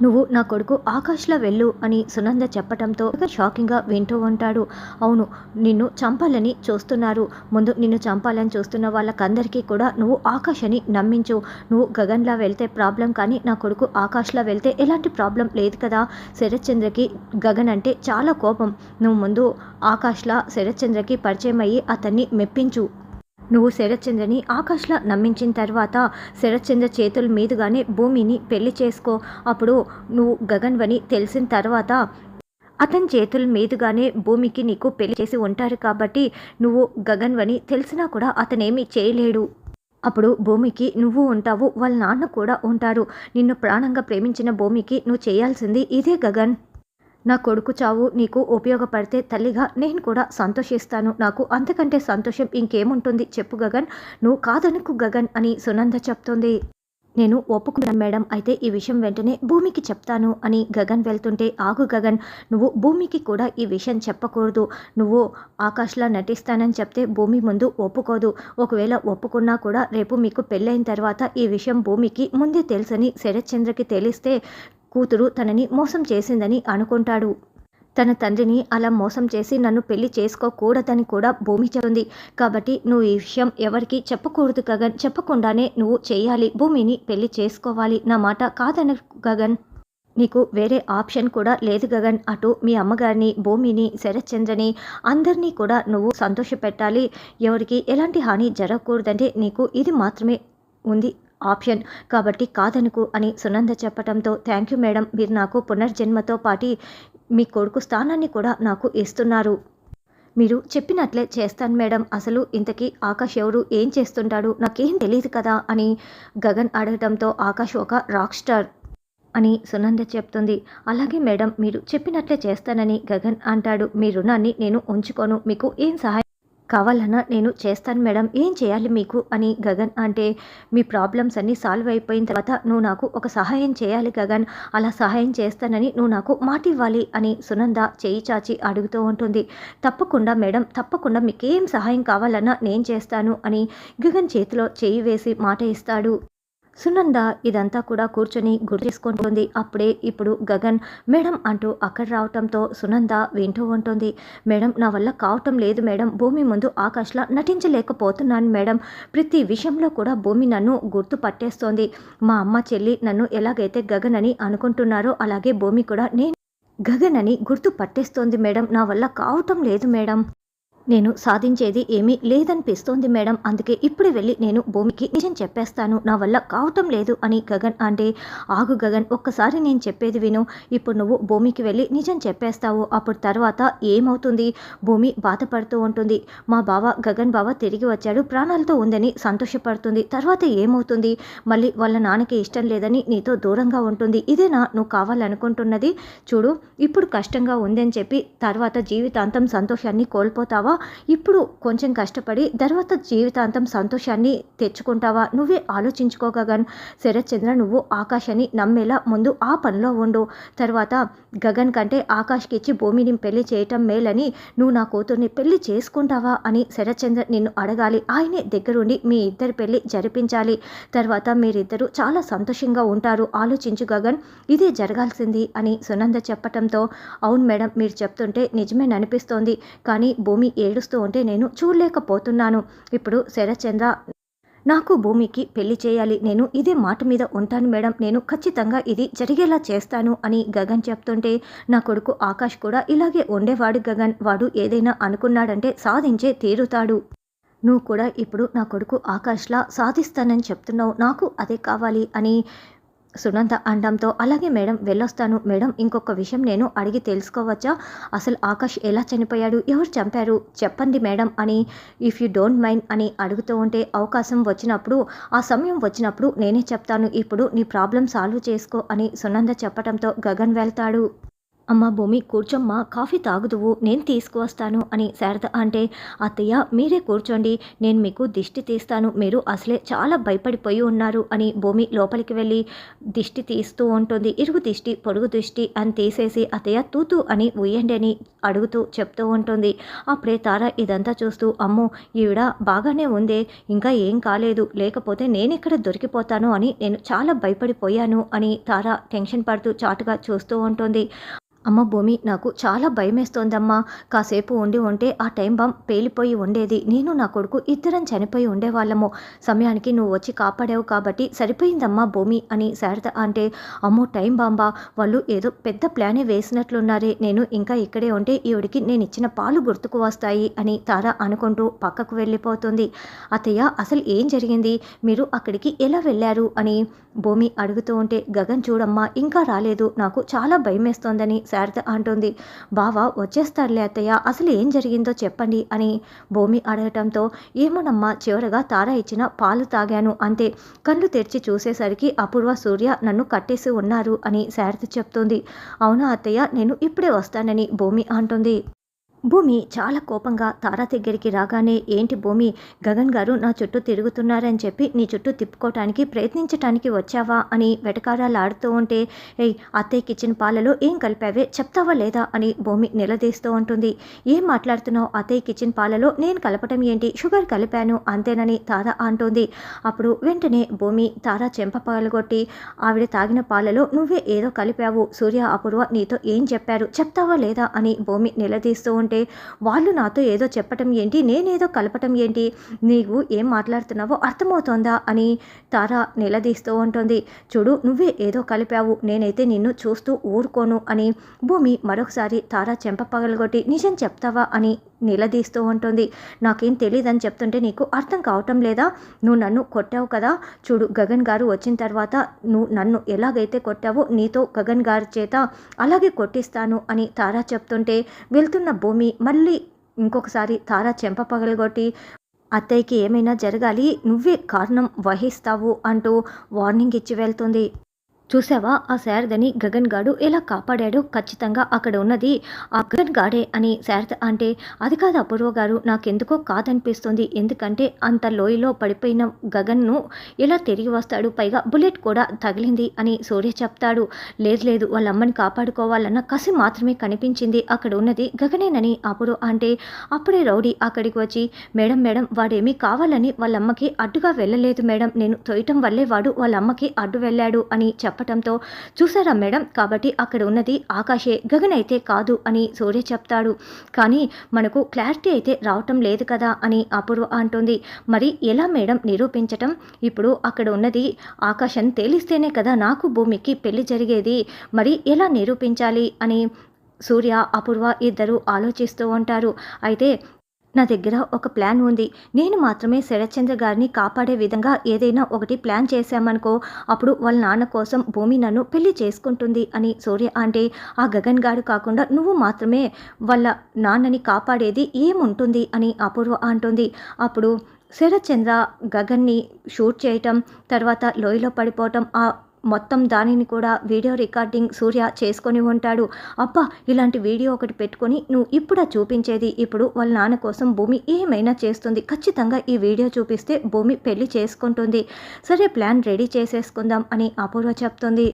నువ్వు నా కొడుకు ఆకాష్‌లా వెళ్ళు అని సునంద చెప్పటంతో షాకింగ్‌గా వింటూ ఉంటాడు. అవును, నిన్ను చంపాలని చూస్తున్నారు. ముందు నిన్ను చంపాలని చూస్తున్న వాళ్ళకందరికీ కూడా నువ్వు ఆకాష్ అని నమ్మించు. నువ్వు గగన్‌లా వెళ్తే ప్రాబ్లమ్ కానీ నా కొడుకు ఆకాష్‌లా వెళ్తే ఎలాంటి ప్రాబ్లమ్ లేదు కదా! శరత్చంద్రకి గగన్ అంటే చాలా కోపం. నువ్వు ముందు ఆకాష్‌లా శరత్చంద్రకి పరిచయమయ్యి అతన్ని మెప్పించు. నువ్వు శరత్చంద్రని ఆకాష్‌లా నమ్మించిన తర్వాత శరత్చంద్ర చేతుల మీదుగానే భూమిని పెళ్లి చేసుకో. అప్పుడు నువ్వు గగన్‌వని తెలిసిన తర్వాత అతని చేతుల మీదుగానే భూమికి నీకు పెళ్లి చేసి ఉంటారు కాబట్టి నువ్వు గగన్‌వని తెలిసినా కూడా అతనేమీ చేయలేడు. అప్పుడు భూమికి నువ్వు ఉంటావు. వాళ్ళ నాన్న కూడా ఉంటారు. నిన్ను ప్రాణంగా ప్రేమించిన భూమికి నువ్వు చేయాల్సింది ఇదే గగన్. నా కొడుకు చావు నీకు ఉపయోగపడితే తల్లిగా నేను కూడా సంతోషిస్తాను. నాకు అంతకంటే సంతోషం ఇంకేముంటుంది చెప్పు గగన్. నువ్వు కాదనకు గగన్ అని సునంద చెప్తుంది. నేను ఒప్పుకున్నాను మేడం. అయితే ఈ విషయం వెంటనే భూమికి చెప్తాను అని గగన్ వెళ్తుంటే, ఆగు గగన్, నువ్వు భూమికి కూడా ఈ విషయం చెప్పకూడదు. నువ్వు ఆకాష్‌లా నటిస్తానని చెప్తే భూమి ముందు ఒప్పుకోదు. ఒకవేళ ఒప్పుకున్నా కూడా రేపు మీకు పెళ్ళైన తర్వాత ఈ విషయం భూమికి ముందే తెలుసని శరత్చంద్రకి తెలిస్తే కూతురు తనని మోసం చేసిందని అనుకుంటాడు. తన తండ్రిని అలా మోసం చేసి నన్ను పెళ్లి చేసుకోకూడదని కూడా భూమి చెప్తుంది. కాబట్టి నువ్వు ఈ విషయం ఎవరికీ చెప్పకూడదు గగన్. చెప్పకుండానే నువ్వు చేయాలి. భూమిని పెళ్లి చేసుకోవాలి. నా మాట కాదనకు గగన్. నీకు వేరే ఆప్షన్ కూడా లేదు గగన్. అటు మీ అమ్మగారిని, భూమిని, శరత్చంద్రని అందరినీ కూడా నువ్వు సంతోషపెట్టాలి. ఎవరికి ఎలాంటి హాని జరగకూడదంటే నీకు ఇది మాత్రమే ఉంది ఆప్షన్. కాబట్టి కాదనుకు అని సునంద చెప్పటంతో, థ్యాంక్ యూ మేడం. మీరు నాకు పునర్జన్మతో పాటి మీ కొడుకు స్థానాన్ని కూడా నాకు ఇస్తున్నారు. మీరు చెప్పినట్లే చేస్తాను మేడం. అసలు ఇంతకీ ఆకాష్ ఎవరు, ఏం చేస్తుంటాడు, నాకేం తెలియదు కదా అని గగన్ అడగటంతో, ఆకాష్ ఒక రాక్ స్టార్ అని సునంద చెప్తుంది. అలాగే మేడం, మీరు చెప్పినట్లే చేస్తానని గగన్ అంటాడు. మీ రుణాన్ని నేను ఉంచుకోను. మీకు ఏం సహాయం కావాలన్నా నేను చేస్తాను మేడం. ఏం చేయాలి మీకు అని గగన్ అంటే, మీ ప్రాబ్లమ్స్ అన్నీ సాల్వ్ అయిపోయిన తర్వాత నువ్వు నాకు ఒక సహాయం చేయాలి గగన్. అలా సహాయం చేస్తానని నువ్వు నాకు మాట ఇవ్వాలి అని సునంద చేయి చాచి అడుగుతూ ఉంటుంది. తప్పకుండా మేడం, తప్పకుండా మీకేం సహాయం కావాలన్నా నేను చేస్తాను అని గగన్ చేతిలో చేయి వేసి మాట ఇస్తాడు. సునంద ఇదంతా కూడా కూర్చొని గుర్తు చేసుకుంటుంది. అప్పుడే ఇప్పుడు గగన్ మేడం అంటూ అక్కడ రావటంతో సునంద వింటూ ఉంటుంది. మేడం, నా వల్ల కావటం లేదు మేడం. భూమి ముందు ఆకాష్‌లా నటించలేకపోతున్నాను మేడం. ప్రతి విషయంలో కూడా భూమి నన్ను గుర్తు పట్టేస్తోంది. మా అమ్మ చెల్లి నన్ను ఎలాగైతే గగన్ అని అనుకుంటున్నారో అలాగే భూమి కూడా నేను గగన్ అని గుర్తు పట్టేస్తోంది మేడం. నా వల్ల కావటం లేదు మేడం. నేను సాధించేది ఏమీ లేదనిపిస్తోంది మేడం. అందుకే ఇప్పుడే వెళ్ళి నేను భూమికి నిజం చెప్పేస్తాను. నా వల్ల కావటం లేదు అని గగన్ అంటే, ఆగు గగన్, ఒక్కసారి నేను చెప్పేది విను. ఇప్పుడు నువ్వు భూమికి వెళ్ళి నిజం చెప్పేస్తావు. అప్పుడు తర్వాత ఏమవుతుంది? భూమి బాధపడుతూ ఉంటుంది. మా బావ గగన్ బావ తిరిగి వచ్చాడు, ప్రాణాలతో ఉందని సంతోషపడుతుంది. తర్వాత ఏమవుతుంది? మళ్ళీ వాళ్ళ నాన్నకి ఇష్టం లేదని నీతో దూరంగా ఉంటుంది. ఇదేనా నువ్వు కావాలనుకుంటున్నది? చూడు, ఇప్పుడు కష్టంగా ఉందని చెప్పి తర్వాత జీవితాంతం సంతోషాన్ని కోల్పోతావా? ఇప్పుడు కొంచెం కష్టపడి తర్వాత జీవితాంతం సంతోషాన్ని తెచ్చుకుంటావా? నువ్వే ఆలోచించుకో గగన్. శరత్చంద్ర, నువ్వు ఆకాశాన్ని నమ్మేలా ముందు ఆ పనిలో ఉండు. తర్వాత గగన్ కంటే ఆకాష్కి ఇచ్చి భూమిని పెళ్లి చేయటం మేలని నువ్వు నా కూతుర్ని పెళ్లి చేసుకుంటావా అని శరత్చంద్ర నిన్ను అడగాలి. ఆయనే దగ్గరుండి మీ ఇద్దరి పెళ్లి జరిపించాలి. తర్వాత మీరిద్దరూ చాలా సంతోషంగా ఉంటారు. ఆలోచించు గగన్, ఇదే జరగాల్సింది అని సునంద చెప్పటంతో, అవును మేడం, మీరు చెప్తుంటే నిజమేననిపిస్తోంది. కానీ భూమి ఏడుస్తూ ఉంటే నేను చూడలేకపోతున్నాను. ఇప్పుడు శరత్చంద్ర నాకు భూమికి పెళ్లి చేయాలి. నేను ఇదే మాట మీద ఉంటాను మేడం. నేను ఖచ్చితంగా ఇది జరిగేలా చేస్తాను అని గగన్ చెప్తుంటే, నా కొడుకు ఆకాష్ కూడా ఇలాగే ఉండేవాడు గగన్. వాడు ఏదైనా అనుకున్నాడంటే సాధించే తీరుతాడు. నువ్వు కూడా ఇప్పుడు నా కొడుకు ఆకాష్‌లా సాధిస్తానని చెప్తున్నావు. నాకు అదే కావాలి అని సునంద అనడంతో, అలాగే మేడం, వెళ్ళొస్తాను. మేడం, ఇంకొక విషయం నేను అడిగి తెలుసుకోవచ్చా? అసలు ఆకాష్ ఎలా చనిపోయాడు? ఎవరు చంపారు? చెప్పండి మేడం అని ఇఫ్ యూ డోంట్ మైండ్ అని అడుగుతూ ఉంటే, అవకాశం వచ్చినప్పుడు, ఆ సమయం వచ్చినప్పుడు నేనే చెప్తాను. ఇప్పుడు నీ ప్రాబ్లం సాల్వ్ చేసుకో అని సునంద చెప్పటంతో గగన్ వెళ్తాడు. అమ్మ భూమి కూర్చోమ్మా, కాఫీ తాగుదువు, నేను తీసుకువస్తాను అని శారద అంటే, అత్తయ్య మీరే కూర్చోండి, నేను మీకు దిష్టి తీస్తాను, మీరు అసలే చాలా భయపడిపోయి ఉన్నారు అని భూమి లోపలికి వెళ్ళి దిష్టి తీస్తూ ఉంటుంది. ఇరుగు దిష్టి పొరుగు దిష్టి అని తీసేసి అత్తయ్య తూతూ అని ఉయ్యండి అని అడుగుతూ చెప్తూ ఉంటుంది. అప్పుడే తార ఇదంతా చూస్తూ, అమ్మో ఈవిడ బాగానే ఉందే, ఇంకా ఏం కాలేదు, లేకపోతే నేను ఇక్కడ దొరికిపోతాను అని నేను చాలా భయపడిపోయాను అని తార టెన్షన్ పడుతూ చాటుగా చూస్తూ ఉంటుంది. అమ్మ భూమి నాకు చాలా భయమేస్తోందమ్మా, కాసేపు ఉండి ఉంటే ఆ టైం బాంబ్ పేలిపోయి ఉండేది, నేను నా కొడుకు ఇద్దరం చనిపోయి ఉండేవాళ్ళము, సమయానికి నువ్వు వచ్చి కాపాడావు కాబట్టి సరిపోయిందమ్మా భూమి అని శారద అంటే, అమ్మో టైం బాంబా, వాళ్ళు ఏదో పెద్ద ప్లానే వేసినట్లున్నారే, నేను ఇంకా ఇక్కడే ఉంటే ఈవిడికి నేను ఇచ్చిన పాలు గుర్తుకు వస్తాయి అని తార అనుకుంటూ పక్కకు వెళ్ళిపోతుంది. అత్తయ్య అసలు ఏం జరిగింది, మీరు అక్కడికి ఎలా వెళ్ళారు అని భూమి అడుగుతూ ఉంటే, గగన్ చూడమ్మా ఇంకా రాలేదు, నాకు చాలా భయమేస్తోందని శారద అంటుంది. బావా వచ్చేస్తారులే అత్తయ్య, అసలు ఏం జరిగిందో చెప్పండి అని భూమి అడగటంతో, ఏమోనమ్మా చివరగా తార ఇచ్చిన పాలు తాగాను అంతే, కళ్ళు తెరిచి చూసేసరికి అపూర్వ సూర్య నన్ను కట్టేసి ఉన్నారు అని శారద చెప్తుంది. అవునా అత్తయ్య, నేను ఇప్పుడే వస్తానని భూమి అంటుంది. భూమి చాలా కోపంగా తార దగ్గరికి రాగానే, ఏంటి భూమి, గగన్ గారు నా చుట్టూ తిరుగుతున్నారని చెప్పి నీ చుట్టూ తిప్పుకోవటానికి ప్రయత్నించటానికి వచ్చావా అని వెటకారాలాడుతూ ఉంటే, ఏయ్ అత్తయ్యకి ఇచ్చిన పాలలో ఏం కలిపావే చెప్తావా లేదా అని భూమి నిలదీస్తూ ఉంటుంది. ఏం మాట్లాడుతున్నావు, అత్తయ్యకి ఇచ్చిన పాలలో నేను కలపటం ఏంటి, షుగర్ కలిపాను అంతేనని తార అంటుంది. అప్పుడు వెంటనే భూమి తార చెంప పగలగొట్టి, ఆవిడ తాగిన పాలలో నువ్వే ఏదో కలిపావు, సూర్య అపూర్వ నీతో ఏం చెప్పారు చెప్తావా లేదా అని భూమి నిలదీస్తూ ఉంటే, వాళ్ళు నాతో ఏదో చెప్పటం ఏంటి, నేనేదో కలపటం ఏంటి, నీవు ఏం మాట్లాడుతున్నావో అర్థమవుతోందా అని తార నిలదీస్తూ ఉంటుంది. చూడు నువ్వే ఏదో కలిపావు, నేనైతే నిన్ను చూస్తూ ఊరుకోను అని భూమి మరొకసారి తార చెంప పగలగొట్టి, నిజం చెప్తావా అని నిలదీస్తూ ఉంటుంది. నాకేం తెలియదని చెప్తుంటే నీకు అర్థం కావటం లేదా, నువ్వు నన్ను కొట్టావు కదా, చూడు గగన్ గారు వచ్చిన తర్వాత నువ్వు నన్ను ఎలాగైతే కొట్టావో నీతో గగన్ గారి చేత అలాగే కొట్టిస్తాను అని తారా చెప్తుంటే, వెళ్తున్న భూమి మళ్ళీ ఇంకొకసారి తార చెంప పగలగొట్టి, అత్తయ్యకి ఏమైనా జరగాలి, నువ్వే కారణం వహిస్తావు అంటూ వార్నింగ్ ఇచ్చి వెళ్తుంది. చూసావా ఆ శారదని గగన్ గాడు ఎలా కాపాడాడో, ఖచ్చితంగా అక్కడ ఉన్నది ఆ గగన్ గాడే అని శారద అంటే, అది కాదు అపూర్వ గారు, నాకెందుకో కాదనిపిస్తుంది, ఎందుకంటే అంత లోయలో పడిపోయిన గగన్ను ఎలా తిరిగి వస్తాడు, పైగా బుల్లెట్ కూడా తగిలింది అని సూర్య చెప్తాడు. లేదు లేదు, వాళ్ళ అమ్మని కాపాడుకోవాలన్న కసి మాత్రమే కనిపించింది, అక్కడ ఉన్నది గగనేనని అపూర్వ అంటే, అప్పుడే రౌడీ అక్కడికి వచ్చి, మేడం మేడం వాడేమీ కావాలని వాళ్ళమ్మకి అడ్డుగా వెళ్ళలేదు మేడం, నేను తోయటం వల్లే వాడు వాళ్ళ అమ్మకి అడ్డు వెళ్ళాడు అని చెప్పటంతో, చూసారా మేడం, కాబట్టి అక్కడ ఉన్నది ఆకాశే, గగన్ అయితే కాదు అని సూర్య చెప్తాడు. కానీ మనకు క్లారిటీ అయితే రావటం లేదు కదా అని అపూర్వ అంటుంది. మరి ఎలా మేడం నిరూపించటం, ఇప్పుడు అక్కడ ఉన్నది ఆకాశం తేలిస్తేనే కదా నాకు భూమికి పెళ్లి జరిగేది, మరి ఎలా నిరూపించాలి అని సూర్య అపూర్వ ఇద్దరు ఆలోచిస్తూ ఉంటారు. అయితే నా దగ్గర ఒక ప్లాన్ ఉంది, నేను మాత్రమే శరత్చంద్ర గారిని కాపాడే విధంగా ఏదైనా ఒకటి ప్లాన్ చేశామనుకో, అప్పుడు వాళ్ళ నాన్న కోసం భూమి నన్ను పెళ్లి చేసుకుంటుంది అని సూర్య అంటే, ఆ గగన్ గారు కాకుండా నువ్వు మాత్రమే వాళ్ళ నాన్నని కాపాడేది ఏముంటుంది అని అపూర్వ అంటుంది. అప్పుడు శరత్చంద్ర గగన్ని షూట్ చేయటం, తర్వాత లోయలో పడిపోవటం, ఆ మొత్తం దానిని కూడా వీడియో రికార్డింగ్ సూర్య చేసుకొని ఉంటాడు. అబ్బా ఇలాంటి వీడియో ఒకటి పెట్టుకొని నువ్వు ఇప్పుడు చూపించేది, ఇప్పుడు వాళ్ళ నాన్న కోసం భూమి ఏమైనా చేస్తుంది, ఖచ్చితంగా ఈ వీడియో చూపిస్తే భూమి పెళ్లి చేసుకుంటుంది, సరే ప్లాన్ రెడీ చేసేసుకుందాం అని అపూర్వ చెప్తుంది.